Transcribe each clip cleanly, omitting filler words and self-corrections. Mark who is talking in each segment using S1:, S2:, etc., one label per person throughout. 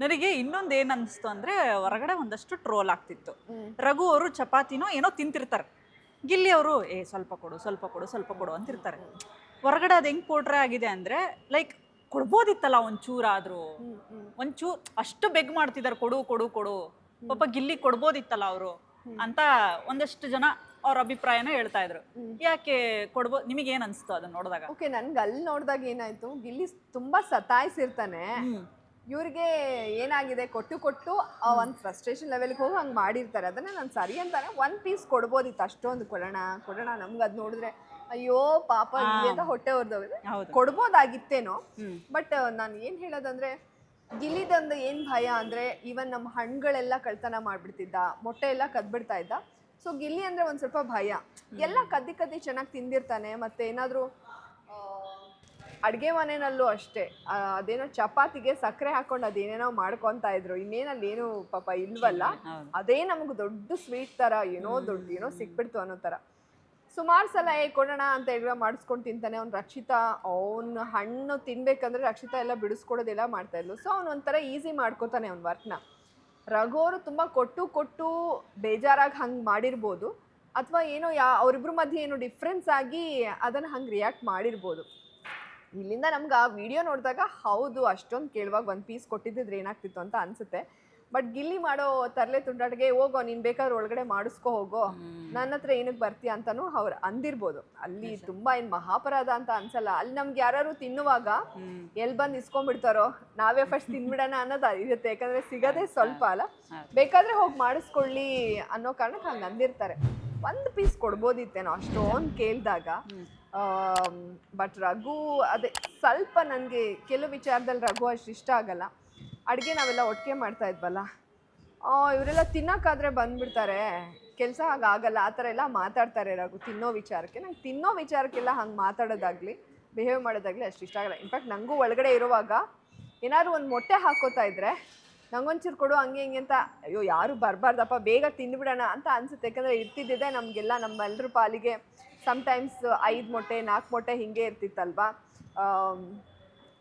S1: ನನಗೆ ಇನ್ನೊಂದು ಏನ್ ಅನಿಸ್ತು ಅಂದ್ರೆ ಹೊರಗಡೆ ಒಂದಷ್ಟು ಟ್ರೋಲ್ ಆಗ್ತಿತ್ತು. ರಘು ಅವರು ಚಪಾತಿನೋ ಏನೋ ತಿಂತಿರ್ತಾರೆ, ಗಿಲ್ಲಿ ಅವರು ಸ್ವಲ್ಪ ಕೊಡು ಸ್ವಲ್ಪ ಕೊಡು ಸ್ವಲ್ಪ ಕೊಡು ಅಂತಿರ್ತಾರೆ. ಹೊರಗಡೆ ಅದು ಹೆಂಗ್ ಪೋಟ್ರೆ ಆಗಿದೆ ಅಂದ್ರೆ ಲೈಕ್ ಕೊಡ್ಬೋದಿತ್ತಲ್ಲ ಒಂಚೂರಾದ್ರೂ, ಒಂಚೂರು ಅಷ್ಟು ಬೆಗ್ ಮಾಡ್ತಿದ್ದಾರೆ ಕೊಡು ಕೊಡು ಕೊಡು, ಪಾಪ ಗಿಲ್ಲಿ ಕೊಡ್ಬೋದಿತ್ತಲ್ಲ ಅವರು ಅಂತ ಒಂದಷ್ಟು ಜನ ಅವ್ರ ಅಭಿಪ್ರಾಯನ ಹೇಳ್ತಾ ಇದ್ರು. ಯಾಕೆ ಕೊಡ್ಬೋದು, ನಿಮಗೆ ಏನ್ ಅನ್ಸ್ತು ಅದನ್ನ ನೋಡಿದಾಗ?
S2: ಓಕೆ, ನನ್ಗೆ ಅಲ್ಲಿ ನೋಡಿದಾಗ ಏನಾಯ್ತು, ಗಿಲ್ಲಿ ತುಂಬಾ ಸತಾಯಿಸಿರ್ತಾನೆ. ಇವ್ರಿಗೆ ಏನಾಗಿದೆ, ಕೊಟ್ಟು ಕೊಟ್ಟು ಒಂದು ಫ್ರಸ್ಟ್ರೇಷನ್ ಲೆವೆಲ್ಗೆ ಹೋಗಿ ಹಂಗೆ ಮಾಡಿರ್ತಾರೆ. ಅದನ್ನ ನಾನು ಸರಿ ಅಂತಾನೆ, ಒಂದು ಪೀಸ್ ಕೊಡ್ಬೋದಿತ್ತು, ಅಷ್ಟೊಂದು ಕೊಡೋಣ ಕೊಡೋಣ, ನಮ್ಗೆ ಅದು ನೋಡಿದ್ರೆ ಅಯ್ಯೋ ಪಾಪ ಗಿಲ್ಲಿ ಅಂತ ಹೊಟ್ಟೆ ಹೊರ್ದೋಗಿದೆ, ಕೊಡ್ಬೋದಾಗಿತ್ತೇನೋ. ಬಟ್ ನಾನು ಏನು ಹೇಳೋದಂದ್ರೆ, ಗಿಲ್ಲಿದೊಂದು ಏನು ಭಯ ಅಂದರೆ, ಈವನ್ ನಮ್ಮ ಹಣ್ಣುಗಳೆಲ್ಲ ಕಳ್ತನ ಮಾಡಿಬಿಡ್ತಿದ್ದ, ಮೊಟ್ಟೆ ಎಲ್ಲ ಕದ್ಬಿಡ್ತಾ ಇದ್ದ. ಸೊ ಗಿಲ್ಲಿ ಅಂದರೆ ಒಂದು ಸ್ವಲ್ಪ ಭಯ. ಎಲ್ಲ ಕದ್ದಿ ಕದ್ದಿ ಚೆನ್ನಾಗಿ ತಿಂದಿರ್ತಾನೆ. ಮತ್ತು ಏನಾದರೂ ಅಡುಗೆ ಮನೆಯಲ್ಲೂ ಅಷ್ಟೇ, ಅದೇನೋ ಚಪಾತಿಗೆ ಸಕ್ಕರೆ ಹಾಕೊಂಡು ಅದೇನೇನೋ ಮಾಡ್ಕೊತಾ ಇದ್ರು, ಇನ್ನೇನಲ್ಲಿ ಏನು ಪಾಪ ಇಲ್ವಲ್ಲ, ಅದೇ ನಮಗೆ ದೊಡ್ಡ ಸ್ವೀಟ್ ಥರ ಏನೋ ದೊಡ್ಡ ಏನೋ ಸಿಕ್ಬಿಡ್ತು ಅನ್ನೋ ಥರ. ಸುಮಾರು ಸಲ ಕೊಡೋಣ ಅಂತ ಹೇಳಿ ಮಾಡಿಸ್ಕೊಂಡು ತಿಂತಾನೆ. ಅವ್ನು ರಕ್ಷಿತಾ ಅವ್ನು ಹಣ್ಣು ತಿನ್ಬೇಕಂದ್ರೆ ರಕ್ಷಿತಾ ಎಲ್ಲ ಬಿಡಿಸ್ಕೊಡೋದೆಲ್ಲ ಮಾಡ್ತಾಯಿದ್ಲು. ಸೊ ಅವ್ನು ಒಂಥರ ಈಸಿ ಮಾಡ್ಕೋತಾನೆ ಅವ್ನ ವರ್ಕ್ನ. ರಘು ಅವರು ತುಂಬ ಕೊಟ್ಟು ಕೊಟ್ಟು ಬೇಜಾರಾಗಿ ಹಂಗೆ ಮಾಡಿರ್ಬೋದು, ಅಥವಾ ಏನೋ ಅವರಿಬ್ಬರ ಮಧ್ಯೆ ಏನೋ ಡಿಫ್ರೆನ್ಸ್ ಆಗಿ ಅದನ್ನು ಹಂಗೆ ರಿಯಾಕ್ಟ್ ಮಾಡಿರ್ಬೋದು. ಇಲ್ಲಿಂದ ನಮ್ಗೆ ಆ ವಿಡಿಯೋ ನೋಡಿದಾಗ ಹೌದು ಅಷ್ಟೊಂದು ಕೇಳುವಾಗ ಒಂದು ಪೀಸ್ ಕೊಟ್ಟಿದ್ದಿದ್ರೆ ಏನಾಗ್ತಿತ್ತು ಅಂತ ಅನಿಸುತ್ತೆ. ಬಟ್ ಗಿಲ್ಲಿ ಮಾಡೋ ತರಲೆ ತುಂಡಾಟಿಗೆ ಹೋಗೋ, ನೀನು ಬೇಕಾದ್ರೆ ಒಳಗಡೆ ಮಾಡಿಸ್ಕೊ ಹೋಗೋ, ನನ್ನ ಹತ್ರ ಏನಕ್ಕೆ ಬರ್ತೀಯ ಅಂತಲೂ ಅವ್ರು ಅಂದಿರ್ಬೋದು. ಅಲ್ಲಿ ತುಂಬ ಏನು ಮಹಾಪರಾಧ ಅಂತ ಅನ್ಸಲ್ಲ. ಅಲ್ಲಿ ನಮ್ಗೆ ಯಾರು ತಿನ್ನುವಾಗ ಎಲ್ಲಿ ಬಂದು ಇಸ್ಕೊಂಡ್ಬಿಡ್ತಾರೋ, ನಾವೇ ಫಸ್ಟ್ ತಿನ್ಬಿಡೋಣ ಅನ್ನೋದು ಇರುತ್ತೆ. ಯಾಕಂದರೆ ಸಿಗೋದೇ ಸ್ವಲ್ಪ ಅಲ್ಲ, ಬೇಕಾದರೆ ಹೋಗಿ ಮಾಡಿಸ್ಕೊಳ್ಳಿ ಅನ್ನೋ ಕಾರಣಕ್ಕೆ ಹಂಗೆ ಅಂದಿರ್ತಾರೆ. ಒಂದು ಪೀಸ್ ಕೊಡ್ಬೋದಿತ್ತೇನೋ ಅಷ್ಟೊಂದು ಕೇಳಿದಾಗ. ಬಟ್ ರಘು ಅದೇ ಸ್ವಲ್ಪ ನನಗೆ ಕೆಲವು ವಿಚಾರದಲ್ಲಿ ರಘು ಅಷ್ಟು ಇಷ್ಟ ಆಗಲ್ಲ. ಅಡುಗೆ ನಾವೆಲ್ಲ ಒಟ್ಟಿಗೆ ಮಾಡ್ತಾ ಇದ್ವಲ್ಲ, ಇವರೆಲ್ಲ ತಿನ್ನೋಕ್ಕಾದ್ರೆ ಬಂದುಬಿಡ್ತಾರೆ, ಕೆಲಸ ಹಾಗಾಗಲ್ಲ ಆ ಥರ ಎಲ್ಲ ಮಾತಾಡ್ತಾರೆ ರಘು ತಿನ್ನೋ ವಿಚಾರಕ್ಕೆ. ನಂಗೆ ತಿನ್ನೋ ವಿಚಾರಕ್ಕೆಲ್ಲ ಹಂಗೆ ಮಾತಾಡೋದಾಗಲಿ ಬಿಹೇವ್ ಮಾಡೋದಾಗಲಿ ಅಷ್ಟು ಇಷ್ಟ ಆಗಲ್ಲ. ಇನ್ಫ್ಯಾಕ್ಟ್ ನನಗೂ ಒಳಗಡೆ ಇರುವಾಗ ಏನಾದ್ರು ಒಂದು ಮೊಟ್ಟೆ ಹಾಕೋತಾ ಇದ್ದರೆ ನಂಗೊಂಚೂರು ಕೊಡು ಹಂಗೆ ಹಿಂಗೆ ಅಂತ, ಅಯ್ಯೋ ಯಾರು ಬರಬಾರ್ದಪ್ಪ ಬೇಗ ತಿಂದುಬಿಡೋಣ ಅಂತ ಅನಿಸುತ್ತೆ. ಯಾಕಂದರೆ ಇರ್ತಿದ್ದಿದೆ ನಮಗೆಲ್ಲ ನಮ್ಮೆಲ್ಲರ ಪಾಲಿಗೆ ಸಮ್ಟೈಮ್ಸ್ 5 ಮೊಟ್ಟೆ 4 ಮೊಟ್ಟೆ ಹೀಗೆ ಇರ್ತಿತ್ತಲ್ವ.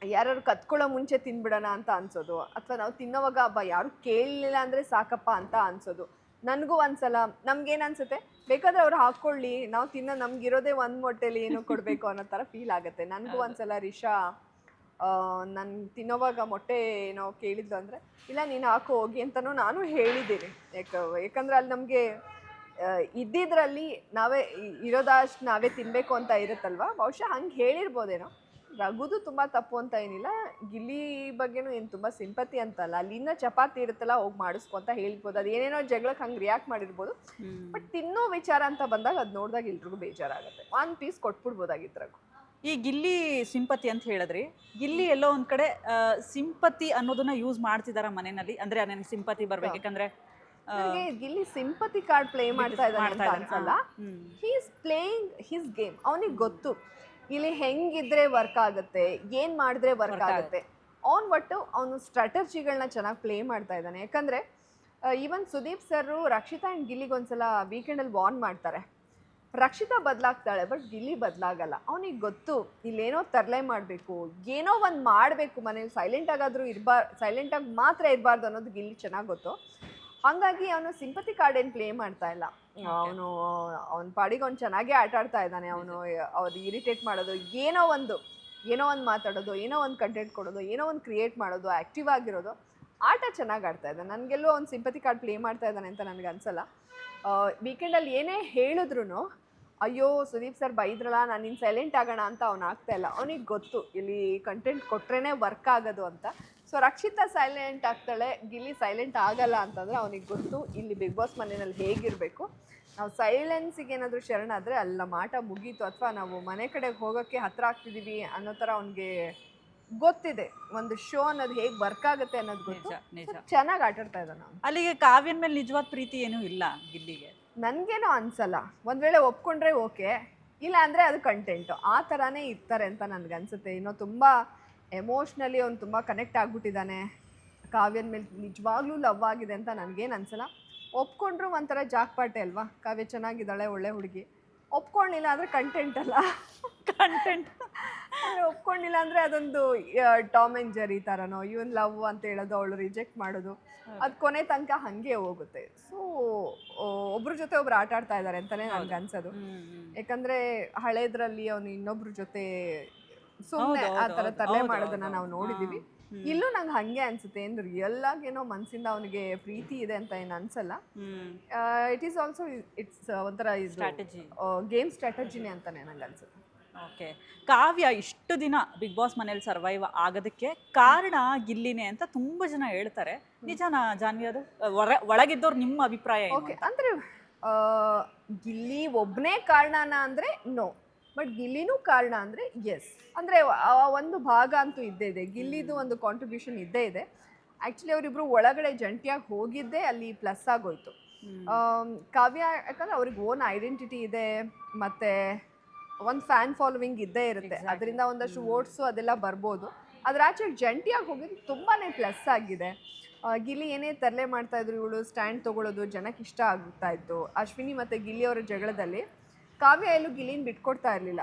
S2: ಯಾರು ಕತ್ಕೊಳ್ಳೋ ಮುಂಚೆ ತಿಂದ್ಬಿಡೋಣ ಅಂತ ಅನ್ಸೋದು, ಅಥವಾ ನಾವು ತಿನ್ನೋವಾಗ ಹಬ್ಬ ಯಾರು ಕೇಳಲಿಲ್ಲ ಅಂದರೆ ಸಾಕಪ್ಪ ಅಂತ ಅನ್ಸೋದು. ನನಗೂ ಒಂದ್ಸಲ ನಮ್ಗೇನು ಅನ್ಸುತ್ತೆ, ಬೇಕಾದರೆ ಅವ್ರು ಹಾಕ್ಕೊಳ್ಳಿ, ನಾವು ತಿನ್ನೋ ನಮಗಿರೋದೇ ಒಂದು ಮೊಟ್ಟೆಲಿ ಏನೋ ಕೊಡಬೇಕು ಅನ್ನೋ ಥರ ಫೀಲ್ ಆಗುತ್ತೆ. ನನಗೂ ಒಂದ್ಸಲ ರಿಷಾ ನಾನು ತಿನ್ನೋವಾಗ ಮೊಟ್ಟೆ ಏನೋ ಕೇಳಿದ್ದು ಅಂದರೆ, ಇಲ್ಲ ನೀನು ಹಾಕೋ ಹೋಗಿ ಅಂತಲೂ ನಾನು ಹೇಳಿದ್ದೀನಿ. ಯಾಕಂದರೆ ಅಲ್ಲಿ ನಮಗೆ ಇದ್ದಿದ್ರಲ್ಲಿ ನಾವೇ ಇರೋದಷ್ಟು ನಾವೇ ತಿನ್ನಬೇಕು ಅಂತ ಇರುತ್ತಲ್ವ, ಬಹುಶಃ ಹಂಗೆ ಹೇಳಿರ್ಬೋದೇನೋ. ರಘುದು ತುಂಬ ತಪ್ಪು ಅಂತ ಏನಿಲ್ಲ, ಗಿಲ್ಲಿ ಬಗ್ಗೆನೂ ಏನು ತುಂಬ ಸಿಂಪತಿ ಅಂತಲ್ಲ, ಅಲ್ಲಿಂದ ಚಪಾತಿ ಇರುತ್ತಲ್ಲ ಹೋಗಿ ಮಾಡಿಸ್ಕೊಂತ ಹೇಳ್ಬೋದು. ಅದು ಏನೇನೋ ಜಗಳಕ್ಕೆ ಹಂಗೆ ರಿಯಾಕ್ಟ್ ಮಾಡಿರ್ಬೋದು. ಬಟ್ ತಿನ್ನೋ ವಿಚಾರ ಅಂತ ಬಂದಾಗ ಅದು ನೋಡಿದಾಗ ಎಲ್ರಿಗೂ ಬೇಜಾರಾಗುತ್ತೆ. ಒಂದು ಪೀಸ್ ಕೊಟ್ಬಿಡ್ಬೋದಾಗಿತ್ತು ರಘು.
S1: ಈ ಗಿಲ್ಲಿ ಸಿಂಪತಿ ಅಂತ ಹೇಳಿದ್ರಿ, ಗಿಲ್ಲಿ ಎಲ್ಲೋ ಒಂದ್ ಕಡೆ ಸಿಂಪತಿ ಅನ್ನೋದನ್ನ ಯೂಸ್ ಮಾಡ್ತಿದಾರ ಮನೆಯಲ್ಲಿ, ಅಂದ್ರೆ ನನಗೆ ಸಿಂಪತಿ ಬರ್ಬೇಕು ಯಾಕಂದ್ರೆ
S2: ಗಿಲ್ಲಿ ಸಿಂಪತಿ ಕಾರ್ಡ್ ಪ್ಲೇ ಮಾಡ್ತಾ ಇದ್ದಾನೆ ಅಂತ ಅನ್ಸಲ್ಲ. He is playing his game. ಅವನಿಗೆ ಗೊತ್ತು ಇಲ್ಲಿ ಹೆಂಗಿದ್ರೆ ವರ್ಕ್ ಆಗುತ್ತೆ, ಏನು ಮಾಡಿದ್ರೆ ವರ್ಕ್ ಆಗುತ್ತೆ. ಅವನು ಸ್ಟ್ರಾಟಜಿಗಳನ್ನ ಚೆನ್ನಾಗಿ ಪ್ಲೇ ಮಾಡ್ತಾ ಇದ್ದಾನೆ. ಯಾಕಂದರೆ even Sudeep sir Rakshita and ಗಿಲ್ಲಿಗೆ ಒಂದ್ಸಲ ವೀಕೆಂಡಲ್ಲಿ ವಾರ್ನ್ ಮಾಡ್ತಾರೆ, ರಕ್ಷಿತಾ ಬದಲಾಗ್ತಾಳೆ ಬಟ್ ಗಿಲ್ಲಿ ಬದಲಾಗಲ್ಲ. ಅವನಿಗೆ ಗೊತ್ತು ಇಲ್ಲೇನೋ ತರಲೆ ಮಾಡಬೇಕು, ಏನೋ ಒಂದು ಮಾಡಬೇಕು, ಮನೇಲಿ ಸೈಲೆಂಟಾಗಾದರೂ ಸೈಲೆಂಟಾಗಿ ಮಾತ್ರ ಇರಬಾರ್ದು ಅನ್ನೋದು ಗಿಲ್ಲಿ ಚೆನ್ನಾಗಿ ಗೊತ್ತು. ಹಾಗಾಗಿ ಅವನು ಸಿಂಪತಿ ಕಾರ್ಡ್ ಏನು ಪ್ಲೇ ಮಾಡ್ತಾ ಇಲ್ಲ. ಅವನ ಪಾಡಿಗೆ ಅವ್ನು ಚೆನ್ನಾಗೇ ಆಟ ಆಡ್ತಾ ಇದ್ದಾನೆ. ಅವ್ರು ಇರಿಟೇಟ್ ಮಾಡೋದು, ಏನೋ ಒಂದು ಮಾತಾಡೋದು, ಏನೋ ಒಂದು ಕಂಟೆಂಟ್ ಕೊಡೋದು, ಏನೋ ಒಂದು ಕ್ರಿಯೇಟ್ ಮಾಡೋದು, ಆ್ಯಕ್ಟಿವ್ ಆಗಿರೋದು, ಆಟ ಚೆನ್ನಾಗಿ ಆಡ್ತಾ ಇದ್ದಾನೆ. ನನಗೆಲ್ಲೋ ಅವ್ನು ಸಿಂಪತಿ ಕಾರ್ಡ್ ಪ್ಲೇ ಮಾಡ್ತಾ ಇದ್ದಾನೆ ಅಂತ ನನಗೆ ಅನಿಸಲ್ಲ. ವೀಕೆಂಡಲ್ಲಿ ಏನೇ ಹೇಳಿದ್ರು ಅಯ್ಯೋ ಸುದೀಪ್ ಸರ್ ಬೈದ್ರಲ್ಲ ನಾನು ಇನ್ನು ಸೈಲೆಂಟ್ ಆಗೋಣ ಅಂತ ಅವ್ನು ಆಗ್ತಾ ಇಲ್ಲ. ಅವನಿಗೆ ಗೊತ್ತು ಇಲ್ಲಿ ಕಂಟೆಂಟ್ ಕೊಟ್ರೇ ವರ್ಕ್ ಆಗೋದು ಅಂತ. ಸೊ ರಕ್ಷಿತಾ ಸೈಲೆಂಟ್ ಆಗ್ತಾಳೆ, ಗಿಲ್ಲಿ ಸೈಲೆಂಟ್ ಆಗಲ್ಲ ಅಂತಂದರೆ ಅವನಿಗೆ ಗೊತ್ತು ಇಲ್ಲಿ ಬಿಗ್ ಬಾಸ್ ಮನೆಯಲ್ಲಿ ಹೇಗಿರಬೇಕು. ನಾವು ಸೈಲೆನ್ಸಿಗೆ ಏನಾದರೂ ಶರಣಾದರೆ ಅಲ್ಲ ಮಾಟ ಮುಗೀತು, ಅಥವಾ ನಾವು ಮನೆ ಕಡೆಗೆ ಹೋಗೋಕ್ಕೆ ಹತ್ರ ಆಗ್ತಿದ್ದೀವಿ ಅನ್ನೋ ಥರ ಅವನಿಗೆ ಗೊತ್ತಿದೆ. ಒಂದು ಶೋ ಅನ್ನೋದು ಹೇಗೆ ವರ್ಕ್ ಆಗುತ್ತೆ ಅನ್ನೋದು ಗೊತ್ತು. ಚೆನ್ನಾಗಿ ಆಟಾಡ್ತಾ ಇದ್ದಾನೆ ಅವನು.
S1: ಅಲ್ಲಿಗೆ ಕಾವ್ಯನ ಮೇಲೆ ನಿಜವಾದ ಪ್ರೀತಿ ಏನೂ ಇಲ್ಲ ಗಿಲ್ಲಿಗೆ,
S2: ನನಗೇನೋ ಅನಿಸಲ್ಲ. ಒಂದು ವೇಳೆ ಒಪ್ಕೊಂಡ್ರೆ ಓಕೆ, ಇಲ್ಲ ಅಂದರೆ ಅದು ಕಂಟೆಂಟು ಆ ಥರನೇ ಇರ್ತಾರೆ ಅಂತ ನನಗನ್ಸುತ್ತೆ. ಇನ್ನೂ ತುಂಬ ಎಮೋಷ್ನಲಿ ಅವ್ನು ತುಂಬ ಕನೆಕ್ಟ್ ಆಗಿಬಿಟ್ಟಿದ್ದಾನೆ. ಕಾವ್ಯನ ಮೇಲೆ ನಿಜವಾಗ್ಲೂ ಲವ್ ಆಗಿದೆ ಅಂತ ನನಗೇನು ಅನಿಸಲ್ಲ. ಒಪ್ಕೊಂಡ್ರು ಒಂಥರ ಜಾಕ್ಪಾಟೆ ಅಲ್ವಾ, ಕಾವ್ಯ ಚೆನ್ನಾಗಿದ್ದಾಳೆ ಒಳ್ಳೆ ಹುಡುಗಿ. ಒಪ್ಕೊಳ್ಳಿಲ್ಲ ಅಂದರೆ ಕಂಟೆಂಟ್ ಅಲ್ಲ,
S1: ಕಂಟೆಂಟ್
S2: ಒಪ್ಕೊಂಡಿಲ್ಲ ಅಂದ್ರೆ ಅದೊಂದು ಟಾಮ್ ಅಂಡ್ ಜೆರಿ ತರನೋ, ಇವನ್ ಲವ್ ಅಂತ ಹೇಳೋದು, ಅವಳು ರಿಜೆಕ್ಟ್ ಮಾಡೋದು, ಅದು ಕೊನೆ ತನಕ ಹಂಗೆ ಹೋಗುತ್ತೆ. ಸೊ ಒಬ್ರ ಜೊತೆ ಒಬ್ರು ಆಟ ಆಡ್ತಾ ಇದ್ದಾರೆ ಅಂತಾನೆ ನನ್ಗೆ ಅನ್ಸೋದು. ಯಾಕಂದ್ರೆ ಹಳೇದ್ರಲ್ಲಿ ಅವನು ಇನ್ನೊಬ್ರ ಜೊತೆ ಸುಮ್ಮನೆ ಆ ಥರ ತಲೆ ಮಾಡೋದನ್ನ ನಾವು ನೋಡಿದೀವಿ. ಇಲ್ಲೂ ನಂಗೆ ಹಂಗೆ ಅನ್ಸುತ್ತೆ. ಏನು ರಿಯಲ್ ಆಗಿ ಏನೋ ಮನ್ಸಿಂದ ಅವನಿಗೆ ಪ್ರೀತಿ ಇದೆ ಅಂತ ಏನು ಅನ್ಸಲ್ಲ. ಇಟ್ ಈಸ್ ಆಲ್ಸೋ ಇಟ್ಸ್ ಒಂಥರ
S1: ಸ್ಟ್ರಾಟಜಿ,
S2: ಗೇಮ್ ಸ್ಟ್ರಾಟಜಿನೇ ಅಂತಾನೆ ನಂಗೆ ಅನ್ಸುತ್ತೆ.
S1: ಓಕೆ. ಕಾವ್ಯ ಇಷ್ಟು ದಿನ ಬಿಗ್ ಬಾಸ್ ಮನೇಲಿ ಸರ್ವೈವ್ ಆಗೋದಕ್ಕೆ ಕಾರಣ ಗಿಲ್ಲಿನೇ ಅಂತ ತುಂಬಾ ಜನ ಹೇಳ್ತಾರೆ. ನಿಜನಾ ಜಾನ್ವಿ ಅದು? ಒಳಗಿದ್ದವ್ರು ನಿಮ್ಮ ಅಭಿಪ್ರಾಯ ಏನು?
S2: ಓಕೆ, ಅಂದ್ರೆ ಗಿಲ್ಲಿ ಒಬ್ಬನೇ ಕಾರಣನ ಅಂದ್ರೆ ನೋ, ಬಟ್ ಗಿಲ್ಲಿನೂ ಕಾರಣ ಅಂದ್ರೆ ಎಸ್. ಅಂದ್ರೆ ಒಂದು ಭಾಗ ಅಂತೂ ಇದ್ದೇ ಇದೆ, ಗಿಲ್ಲಿದು ಒಂದು ಕಾಂಟ್ರಿಬ್ಯೂಷನ್ ಇದ್ದೇ ಇದೆ. ಆ್ಯಕ್ಚುಲಿ ಅವರಿಬ್ರು ಒಳಗಡೆ ಜಂಟಿಯಾಗಿ ಹೋಗಿದ್ದೇ ಅಲ್ಲಿ ಪ್ಲಸ್ ಆಗೋಯ್ತು. ಕಾವ್ಯ ಯಾಕಂದ್ರೆ ಅವ್ರಿಗೆ ಓನ್ ಐಡೆಂಟಿಟಿ ಇದೆ, ಮತ್ತೆ ಒಂದು ಫ್ಯಾನ್ ಫಾಲೋವಿಂಗ್ ಇದ್ದೇ ಇರುತ್ತೆ, ಅದರಿಂದ ಒಂದಷ್ಟು ವೋಟ್ಸು ಅದೆಲ್ಲ ಬರ್ಬೋದು. ಅದ್ರ ಆಚೆ ಜಂಟಿಯಾಗಿ ಹೋಗಿದ್ದು ತುಂಬಾ ಪ್ಲಸ್ ಆಗಿದೆ. ಗಿಲ್ಲಿ ಏನೇ ತರಲೆ ಮಾಡ್ತಾ ಇದ್ರು, ಇವಳು ಸ್ಟ್ಯಾಂಡ್ ತೊಗೊಳೋದು ಜನಕ್ಕೆ ಇಷ್ಟ ಆಗ್ತಾ ಇತ್ತು. ಅಶ್ವಿನಿ ಮತ್ತು ಗಿಲ್ಲಿ ಅವರ ಜಗಳದಲ್ಲಿ ಕಾವ್ಯ ಎಲ್ಲೂ ಗಿಲ್ಲಿನ ಬಿಟ್ಕೊಡ್ತಾ ಇರಲಿಲ್ಲ.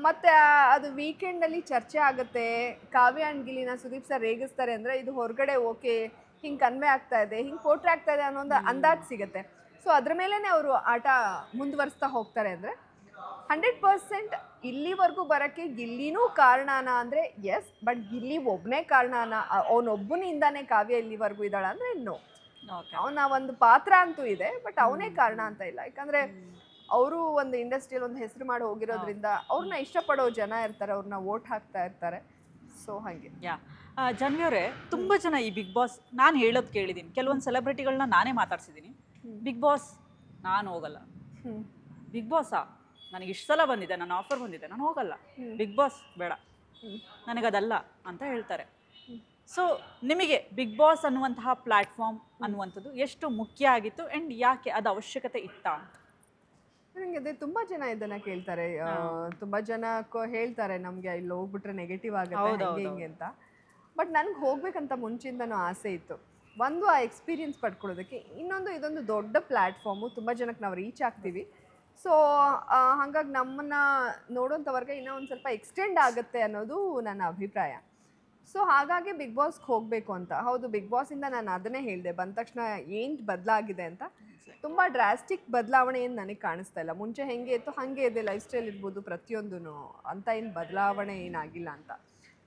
S2: ಮತ್ತು ಅದು ವೀಕೆಂಡಲ್ಲಿ ಚರ್ಚೆ ಆಗುತ್ತೆ, ಕಾವ್ಯ ಆ್ಯಂಡ್ ಗಿಲ್ಲಿನ ಸುದೀಪ್ ಸರ್ ರೇಗಿಸ್ತಾರೆ ಅಂದರೆ ಇದು ಹೊರಗಡೆ ಓಕೆ ಹಿಂಗೆ ಕನ್ವೆ ಆಗ್ತಾ ಇದೆ, ಹಿಂಗೆ ಪೋಟ್ರೆ ಆಗ್ತಾ ಇದೆ ಅನ್ನೋ ಒಂದು ಅಂದಾಜು ಸಿಗುತ್ತೆ. ಸೊ ಅದ್ರ ಮೇಲೇ ಅವರು ಆಟ ಮುಂದುವರಿಸ್ತಾ ಹೋಗ್ತಾರೆ. ಅಂದರೆ 100% ಇಲ್ಲಿವರೆಗೂ ಬರೋಕ್ಕೆ ಗಿಲ್ಲಿನೂ ಕಾರಣನ ಅಂದರೆ ಎಸ್, ಬಟ್ ಗಿಲ್ಲಿ ಒಬ್ಬನೇ ಕಾರಣನ, ಅವನೊಬ್ಬನಿಂದಾನೇ ಕಾವ್ಯ ಇಲ್ಲಿವರೆಗೂ ಇದ್ದಾಳ ಅಂದರೆ ನೋ. ಅವನ ಒಂದು ಪಾತ್ರ ಅಂತೂ ಇದೆ, ಬಟ್ ಅವನೇ ಕಾರಣ ಅಂತ ಇಲ್ಲ. ಯಾಕಂದರೆ ಅವರು ಒಂದು ಇಂಡಸ್ಟ್ರಿಯಲ್ಲಿ ಒಂದು ಹೆಸರು ಮಾಡಿ ಹೋಗಿರೋದ್ರಿಂದ ಅವ್ರನ್ನ ಇಷ್ಟಪಡೋ ಜನ ಇರ್ತಾರೆ, ಅವ್ರನ್ನ ವೋಟ್ ಹಾಕ್ತಾ ಇರ್ತಾರೆ. ಸೊ ಹಾಗೆ
S1: ಜಾನ್ವಿ ಅವರೇ, ತುಂಬ ಜನ ಈ ಬಿಗ್ ಬಾಸ್ ನಾನು ಹೇಳೋದು ಕೇಳಿದ್ದೀನಿ, ಕೆಲವೊಂದು ಸೆಲೆಬ್ರಿಟಿಗಳನ್ನ ನಾನೇ ಮಾತಾಡ್ಸಿದ್ದೀನಿ. ಬಿಗ್ ಬಾಸ್ ನಾನು ಹೋಗಲ್ಲ, ಬಿಗ್ ಬಾಸಾ ನನಗೆ ಇಷ್ಟು ಸಲ ಬಂದಿದೆ, ನನ್ನ ಆಫರ್ ಬಂದಿದೆ, ನಾನು ಹೋಗಲ್ಲ, ಬಿಗ್ ಬಾಸ್ ಬೇಡ, ನನಗದಲ್ಲ ಅಂತ ಹೇಳ್ತಾರೆ. ಸೊ ನಿಮಗೆ ಬಿಗ್ ಬಾಸ್ ಅನ್ನುವಂತಹ ಪ್ಲ್ಯಾಟ್ಫಾರ್ಮ್ ಅನ್ನುವಂಥದ್ದು ಎಷ್ಟು ಮುಖ್ಯ ಆಗಿತ್ತು ಆ್ಯಂಡ್ ಯಾಕೆ ಅದು ಅವಶ್ಯಕತೆ ಇತ್ತಾ ಅಂತ?
S2: ನನಗೆ ಅದೇ ತುಂಬ ಜನ ಇದನ್ನು ಕೇಳ್ತಾರೆ. ತುಂಬ ಜನ ಹೇಳ್ತಾರೆ ನಮಗೆ ಇಲ್ಲಿ ಹೋಗ್ಬಿಟ್ರೆ ನೆಗೆಟಿವ್ ಆಗುತ್ತೆ ಹಂಗೆ ಹಿಂಗೆ ಅಂತ. ಬಟ್ ನನಗೆ ಹೋಗ್ಬೇಕಂತ ಮುಂಚಿಂದನೂ ಆಸೆ ಇತ್ತು. ಒಂದು ಆ ಎಕ್ಸ್ಪೀರಿಯನ್ಸ್ ಪಡ್ಕೊಳ್ಳೋದಕ್ಕೆ, ಇನ್ನೊಂದು ಇದೊಂದು ದೊಡ್ಡ ಪ್ಲ್ಯಾಟ್ಫಾರ್ಮು, ತುಂಬ ಜನಕ್ಕೆ ನಾವು ರೀಚ್ ಆಗ್ತೀವಿ. ಸೊ ಹಾಗಾಗಿ ನಮ್ಮನ್ನು ನೋಡೋಂಥವ್ರಿಗೆ ಇನ್ನೂ ಒಂದು ಸ್ವಲ್ಪ ಎಕ್ಸ್ಟೆಂಡ್ ಆಗುತ್ತೆ ಅನ್ನೋದು ನನ್ನ ಅಭಿಪ್ರಾಯ. ಸೊ ಹಾಗಾಗಿ ಬಿಗ್ ಬಾಸ್ಗೆ ಹೋಗಬೇಕು ಅಂತ. ಹೌದು, ಬಿಗ್ ಬಾಸಿಂದ ನಾನು ಅದನ್ನೇ ಹೇಳಿದೆ, ಬಂದ ತಕ್ಷಣ ಏನು ಬದಲಾಗಿದೆ ಅಂತ. ತುಂಬ ಡ್ರಾಸ್ಟಿಕ್ ಬದಲಾವಣೆ ಏನು ನನಗೆ ಕಾಣಿಸ್ತಾ ಇಲ್ಲ. ಮುಂಚೆ ಹೆಂಗೆ ಇತ್ತು ಹಾಗೆ ಇದೆ, ಲೈಫ್ ಸ್ಟೈಲ್ ಇರ್ಬೋದು ಪ್ರತಿಯೊಂದೂ, ಅಂತ ಏನು ಬದಲಾವಣೆ ಏನಾಗಿಲ್ಲ ಅಂತ.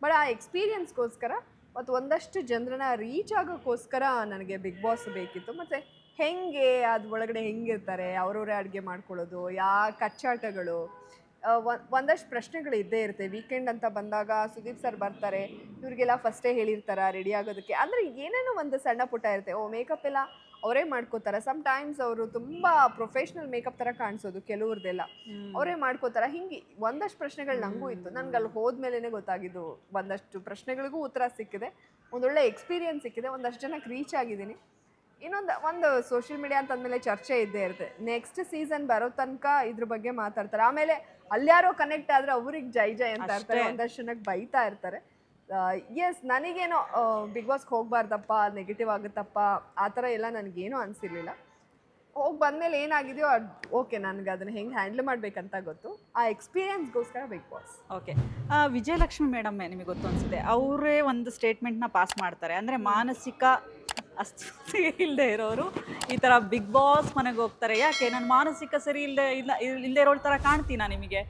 S2: ಬಟ್ ಆ ಎಕ್ಸ್ಪೀರಿಯನ್ಸ್ಗೋಸ್ಕರ ಮತ್ತು ಒಂದಷ್ಟು ಜನರನ್ನ ರೀಚ್ ಆಗೋಕ್ಕೋಸ್ಕರ ನನಗೆ ಬಿಗ್ ಬಾಸ್ ಬೇಕಿತ್ತು. ಮತ್ತು ಹೆಂಗೆ ಅದು ಒಳಗಡೆ ಹೆಂಗಿರ್ತಾರೆ, ಅವರವರೇ ಅಡುಗೆ ಮಾಡ್ಕೊಳ್ಳೋದು, ಕಚ್ಚಾಟಗಳು, ಒಂದಷ್ಟು ಪ್ರಶ್ನೆಗಳು ಇದ್ದೇ ಇರುತ್ತೆ. ವೀಕೆಂಡ್ ಅಂತ ಬಂದಾಗ ಸುದೀಪ್ ಸರ್ ಬರ್ತಾರೆ, ಇವ್ರಿಗೆಲ್ಲ ಫಸ್ಟೇ ಹೇಳಿರ್ತಾರೆ ರೆಡಿ ಆಗೋದಕ್ಕೆ. ಅಂದರೆ ಏನೇನೋ ಒಂದು ಸಣ್ಣ ಪುಟ್ಟ ಇರುತ್ತೆ. ಮೇಕಪ್ ಎಲ್ಲ ಅವರೇ ಮಾಡ್ಕೋತಾರೆ. ಸಮ್ ಟೈಮ್ಸ್ ಅವರು ತುಂಬ ಪ್ರೊಫೆಷ್ನಲ್ ಮೇಕಪ್ ಥರ ಕಾಣಿಸೋದು, ಕೆಲವ್ರದ್ದೆಲ್ಲ ಅವರೇ ಮಾಡ್ಕೋತಾರೆ. ಹಿಂಗೆ ಒಂದಷ್ಟು ಪ್ರಶ್ನೆಗಳು ನನಗೂ ಇತ್ತು. ನನಗೆ ಅಲ್ಲಿ ಹೋದ್ಮೇಲೆ ಗೊತ್ತಾಗಿದ್ದು, ಒಂದಷ್ಟು ಪ್ರಶ್ನೆಗಳಿಗೂ ಉತ್ತರ ಸಿಕ್ಕಿದೆ, ಒಂದೊಳ್ಳೆ ಎಕ್ಸ್ಪೀರಿಯನ್ಸ್ ಸಿಕ್ಕಿದೆ, ಒಂದಷ್ಟು ಜನಕ್ಕೆ ರೀಚ್ ಆಗಿದ್ದೀನಿ. ಒಂದು ಸೋಷಿಯಲ್ ಮೀಡಿಯಾ ಅಂತಂದಮೇಲೆ ಚರ್ಚೆ ಇದ್ದೇ ಇರುತ್ತೆ. ನೆಕ್ಸ್ಟ್ ಸೀಸನ್ ಬರೋ ತನಕ ಇದ್ರ ಬಗ್ಗೆ ಮಾತಾಡ್ತಾರೆ. ಆಮೇಲೆ ಅಲ್ಯಾರೋ ಕನೆಕ್ಟ್ ಆದರೆ ಅವ್ರಿಗೆ ಜೈ ಜೈ ಅಂತ ಇರ್ತಾರೆ, ಒಂದಷ್ಟು ಜನಕ್ಕೆ ಬೈತಾ ಇರ್ತಾರೆ. ಎಸ್, ನನಗೇನೋ ಬಿಗ್ ಬಾಸ್ಗೆ ಹೋಗಬಾರ್ದಪ್ಪ, ನೆಗೆಟಿವ್ ಆಗುತ್ತಪ್ಪ ಆ ಥರ ಎಲ್ಲ ನನಗೇನೂ ಅನಿಸಿರ್ಲಿಲ್ಲ. ಹೋಗಿ ಬಂದಮೇಲೆ ಏನಾಗಿದೆಯೋ ಅದು ಓಕೆ, ನನಗೆ ಅದನ್ನು ಹೆಂಗೆ ಹ್ಯಾಂಡಲ್ ಮಾಡಬೇಕಂತ ಗೊತ್ತು. ಆ ಎಕ್ಸ್ಪೀರಿಯನ್ಸ್ಗೋಸ್ಕರ Bigg Boss.
S1: Okay. Vijayalakshmi madam ನಿಮಗೆ ಗೊತ್ತು ಅನಿಸುತ್ತೆ, ಅವರೇ ಒಂದು ಸ್ಟೇಟ್ಮೆಂಟ್ನ ಪಾಸ್ ಮಾಡ್ತಾರೆ. ಅಂದರೆ ಮಾನಸಿಕ ಅಸ್ವಸ್ಥತೆ ಇಲ್ಲದೆ ಇರೋರು ಈ ಥರ ಬಿಗ್ ಬಾಸ್ ಮನೆಗೆ ಹೋಗ್ತಾರೆ. ಯಾಕೆ ನನ್ನ ಮಾನಸಿಕ ಸರಿ ಇಲ್ಲದೆ ಇರೋ ಥರ ಕಾಣ್ತೀನಾ ನಿಮಗೆ,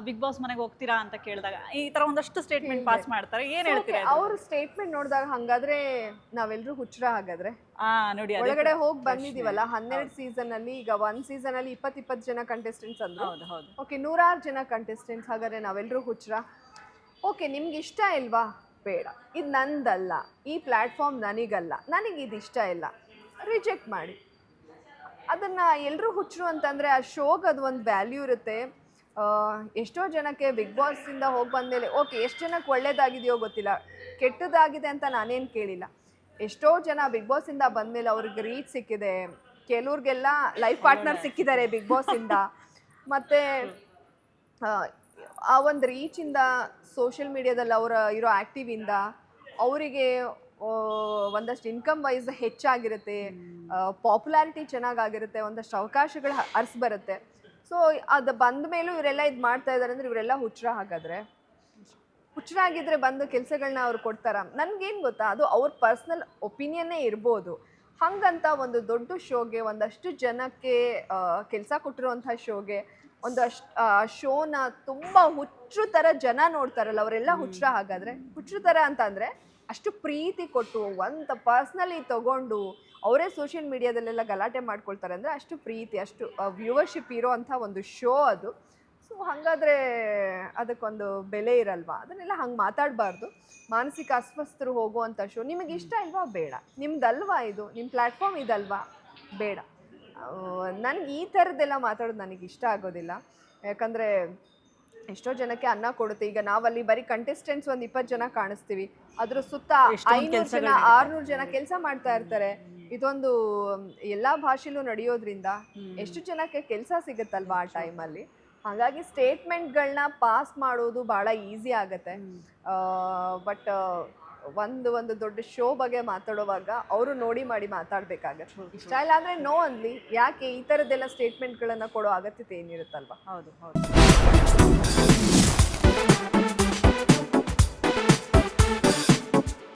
S1: ಬಿಗ್ ಬಾಸ್ ಮನೆಗೆ ಹೋಗ್ತೀರಾ ಅಂತ ಕೇಳಿದಾಗ ಈ ಥರ ಒಂದಷ್ಟು ಸ್ಟೇಟ್ಮೆಂಟ್ ಪಾಸ್ ಮಾಡ್ತಾರೆ. ಏನು ಹೇಳ್ತೀರಾ?
S2: ಅವ್ರ ಸ್ಟೇಟ್ಮೆಂಟ್ ನೋಡಿದಾಗ ಹಾಗಾದ್ರೆ ನಾವೆಲ್ಲರೂ ಹುಚ್ಚರ? ಹಾಗಾದ್ರೆ
S1: ನೋಡಿ,
S2: ಒಳಗಡೆ ಹೋಗಿ ಬಂದಿದ್ದೀವಲ್ಲ 12 ಸೀಸನ್ ಅಲ್ಲಿ, ಈಗ 1 ಸೀಸನ್ ಅಲ್ಲಿ 20 ಜನ ಕಂಟೆಸ್ಟೆಂಟ್ಸ್ ಅಂದ್ರು. ಓಕೆ, 106 ಜನ ಕಂಟೆಸ್ಟೆಂಟ್ಸ್, ಹಾಗಾದ್ರೆ ನಾವೆಲ್ಲರೂ ಹುಚ್ಚರ? ಓಕೆ, ನಿಮ್ಗೆ ಇಷ್ಟ ಇಲ್ವಾ? ಬೇಡ, ಇದು ನಂದಲ್ಲ, ಈ ಪ್ಲ್ಯಾಟ್ಫಾರ್ಮ್ ನನಗಲ್ಲ, ನನಗಿದು ಇಷ್ಟ ಇಲ್ಲ, ರಿಜೆಕ್ಟ್ ಮಾಡಿ. ಅದನ್ನು ಎಲ್ಲರೂ ಹುಚ್ಚರು ಅಂತಂದರೆ ಆ ಶೋಗೆ ಅದು ಒಂದು ವ್ಯಾಲ್ಯೂ ಇರುತ್ತೆ. ಎಷ್ಟೋ ಜನಕ್ಕೆ ಬಿಗ್ ಬಾಸಿಂದ ಹೋಗಿ ಬಂದಮೇಲೆ ಓಕೆ, ಎಷ್ಟು ಜನಕ್ಕೆ ಒಳ್ಳೇದಾಗಿದೆಯೋ ಗೊತ್ತಿಲ್ಲ, ಕೆಟ್ಟದಾಗಿದೆ ಅಂತ ನಾನೇನು ಕೇಳಿಲ್ಲ. ಎಷ್ಟೋ ಜನ ಬಿಗ್ ಬಾಸಿಂದ ಬಂದಮೇಲೆ ಅವ್ರಿಗೆ ರೀಚ್ ಸಿಕ್ಕಿದೆ, ಕೆಲವ್ರಿಗೆಲ್ಲ ಲೈಫ್ ಪಾರ್ಟ್ನರ್ ಸಿಕ್ಕಿದ್ದಾರೆ ಬಿಗ್ ಬಾಸಿಂದ. ಮತ್ತು ಆ ಒಂದು ರೀಚಿಂದ, ಸೋಷಿಯಲ್ ಮೀಡಿಯಾದಲ್ಲಿ ಅವರ ಇರೋ ಆ್ಯಕ್ಟಿವಿಂದ ಅವರಿಗೆ ಒಂದಷ್ಟು ಇನ್ಕಮ್ ವೈಸ್ ಹೆಚ್ಚಾಗಿರುತ್ತೆ, ಪಾಪ್ಯುಲಾರಿಟಿ ಚೆನ್ನಾಗಾಗಿರುತ್ತೆ, ಒಂದಷ್ಟು ಅವಕಾಶಗಳು ಅರ್ಸ್ ಬರುತ್ತೆ. ಸೊ ಅದು ಬಂದ ಮೇಲೂ ಇವರೆಲ್ಲ ಇದು ಮಾಡ್ತಾ ಇದ್ದಾರೆ ಅಂದರೆ ಇವರೆಲ್ಲ ಹುಚ್ಚರ ಹಾಗಾದರೆ? ಹುಚ್ಚರಾಗಿದ್ರೆ ಬಂದು ಕೆಲಸಗಳನ್ನ ಅವ್ರು ಕೊಡ್ತಾರ? ನನ್ಗೇನು ಗೊತ್ತಾ, ಅದು ಅವ್ರ ಪರ್ಸ್ನಲ್ ಒಪಿನಿಯನ್ನೇ ಇರ್ಬೋದು. ಹಂಗಂತ ಒಂದು ದೊಡ್ಡ ಶೋಗೆ ಒಂದಷ್ಟು ಜನಕ್ಕೆ ಕೆಲಸ ಕೊಟ್ಟಿರುವಂಥ ಶೋಗೆ ಒಂದಷ್ಟು ಶೋನ ತುಂಬ ಹುಚ್ಚು ಥರ ಜನ ನೋಡ್ತಾರಲ್ಲ, ಅವರೆಲ್ಲ ಹುಚ್ಚರ. ಹಾಗಾದರೆ ಹುಚ್ಚು ಥರ ಅಂತ ಅಂದರೆ ಅಷ್ಟು ಪ್ರೀತಿ ಕೊಟ್ಟು ಒಂದು ಪರ್ಸ್ನಲಿ ತಗೊಂಡು ಅವರೇ ಸೋಷಿಯಲ್ ಮೀಡಿಯಾದಲ್ಲೆಲ್ಲ ಗಲಾಟೆ ಮಾಡ್ಕೊಳ್ತಾರೆ ಅಂದರೆ ಅಷ್ಟು ಪ್ರೀತಿ, ಅಷ್ಟು ವ್ಯೂವರ್ಶಿಪ್ ಇರೋ ಅಂಥ ಒಂದು ಶೋ ಅದು. ಸೊ ಹಾಗಾದರೆ ಅದಕ್ಕೊಂದು ಬೆಲೆ ಇರಲ್ವಾ? ಅದನ್ನೆಲ್ಲ ಹಂಗೆ ಮಾತಾಡಬಾರ್ದು. ಮಾನಸಿಕ ಅಸ್ವಸ್ಥರು ಹೋಗುವಂಥ ಶೋ ನಿಮಗೆ ಇಷ್ಟ ಇಲ್ವಾ? ಬೇಡ. ನಿಮ್ದಲ್ವಾ ಇದು? ನಿಮ್ಮ ಪ್ಲ್ಯಾಟ್ಫಾರ್ಮ್ ಇದಲ್ವಾ? ಬೇಡ. ನನಗೆ ಈ ಥರದ್ದೆಲ್ಲ ಮಾತಾಡೋದು ನನಗೆ ಇಷ್ಟ ಆಗೋದಿಲ್ಲ. ಯಾಕಂದರೆ ಎಷ್ಟೋ ಜನಕ್ಕೆ ಅನ್ನ ಕೊಡುತ್ತೆ. ಈಗ ನಾವಲ್ಲಿ ಬರೀ ಕಂಟೆಸ್ಟೆಂಟ್ಸ್ ಒಂದು 20 ಜನ ಕಾಣಿಸ್ತೀವಿ, ಅದ್ರ ಸುತ್ತ 500 ಜನ 600 ಜನ ಕೆಲಸ ಮಾಡ್ತಾ ಇರ್ತಾರೆ. ಇದೊಂದು ಎಲ್ಲ ಭಾಷೆಲೂ ನಡೆಯೋದ್ರಿಂದ ಎಷ್ಟು ಜನಕ್ಕೆ ಕೆಲಸ ಸಿಗುತ್ತಲ್ವಾ ಆ ಟೈಮಲ್ಲಿ. ಹಾಗಾಗಿ ಸ್ಟೇಟ್ಮೆಂಟ್ಗಳನ್ನ ಪಾಸ್ ಮಾಡೋದು ಭಾಳ ಈಸಿ ಆಗುತ್ತೆ. ಬಟ್ ಒಂದು ದೊಡ್ಡ ಶೋ ಬಗ್ಗೆ ಮಾತಾಡುವಾಗ ಅವರು ನೋಡಿ ಮಾಡಿ ಮಾತಾಡಬೇಕಾಗತ್ತೆ. ಇಷ್ಟ ಇಲ್ಲ ಅಂದರೆ ನೋ ಅನ್ಲಿ. ಯಾಕೆ ಈ ಥರದ್ದೆಲ್ಲ ಸ್ಟೇಟ್ಮೆಂಟ್ಗಳನ್ನು ಕೊಡೋ ಅಗತ್ಯತೆ ಏನಿರುತ್ತಲ್ವಾ?
S1: ಹೌದು ಹೌದು.